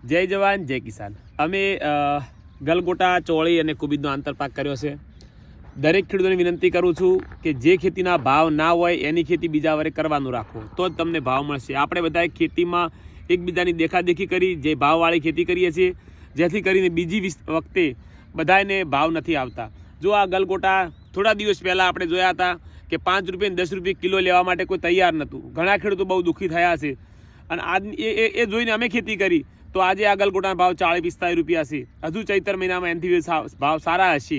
જય જવાન જય કિસાન। અમે ગલગોટા ચોળી અને કુબીજનો આંતરપાક કર્યો છે। દરેક ખેડૂતોને વિનંતી કરું છું કે જે ખેતીના ભાવ ના હોય એની ખેતી બીજા વરે કરવાનું રાખો, તો જ તમને ભાવ મળશે। આપણે બધાએ ખેતીમાં એકબીજાની દેખાદેખી કરી જે ભાવવાળી ખેતી કરીએ છીએ, જેથી કરીને બીજી વખતે બધાને ભાવ નથી આવતા। જો આ ગલગોટા થોડા દિવસ પહેલાં આપણે જોયા હતા કે 5 રૂપિયા 10 રૂપિયા કિલો લેવા માટે કોઈ તૈયાર નહોતું। ઘણા ખેડૂતો બહુ દુઃખી થયા છે અને આજ એ જોઈને અમે ખેતી કરી તો આજે આ ગલગોટાના ભાવ 40-45 રૂપિયા છે। હજુ ચૈતર મહિનામાં એનાથી ભાવ સારા હશે।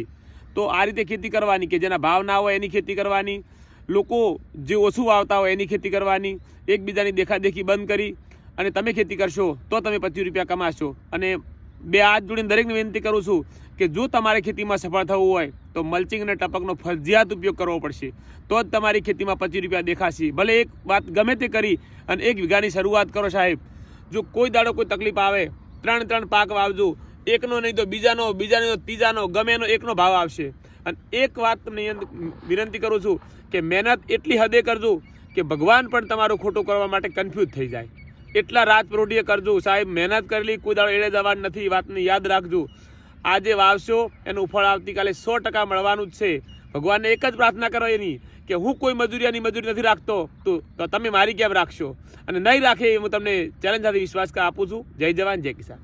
તો આ રીતે ખેતી કરવાની કે જેના ભાવ ના હોય એની ખેતી કરવાની, લોકો જે ઓછું વાવતા હોય એની ખેતી કરવાની, એકબીજાની દેખાદેખી બંધ કરી અને તમે ખેતી કરશો તો તમે 25 રૂપિયા કમાશો। અને બે હાથ જોડીને દરેકને વિનંતી કરું છું કે જો તમારે ખેતીમાં સફળ થવું હોય તો મલ્ચિંગ અને ટપકનો ફરજિયાત ઉપયોગ કરવો પડશે, તો જ તમારી ખેતીમાં 25 રૂપિયા દેખાશે। ભલે એક વાત ગમે તે કરી અને 1 વીઘાની શરૂઆત કરો સાહેબ। જો કોઈ દાડો કોઈ તકલીફ આવે 3 પાક વાવજો, એકનો નહીં તો બીજાનો, બીજાનો ત્રીજાનો, ગમે એનો એકનો ભાવ આવશે। અને એક વાત તમને વિનંતી કરું છું કે મહેનત એટલી હદે કરજો કે ભગવાન પણ તમારું ખોટું કરવા માટે કન્ફ્યુઝ થઈ જાય। એટલા રાત પરોઢીએ કરજો સાહેબ। મહેનત કરેલી કોઈ દાડો એડે જવાનું નથી, એ વાતને યાદ રાખજો। આજે વાવશો એનું ફળ આવતીકાલે 100% મળવાનું જ છે। ભગવાનને એક જ પ્રાર્થના કરો એની કે હું કોઈ મજૂરી નથી રાખતો, તો તમે મારી કેમ રાખશો? અને નહીં રાખે એ હું તમને ચેલેન્જ સાથે વિશ્વાસ આપું છું। જય જવાન જય કિસાન।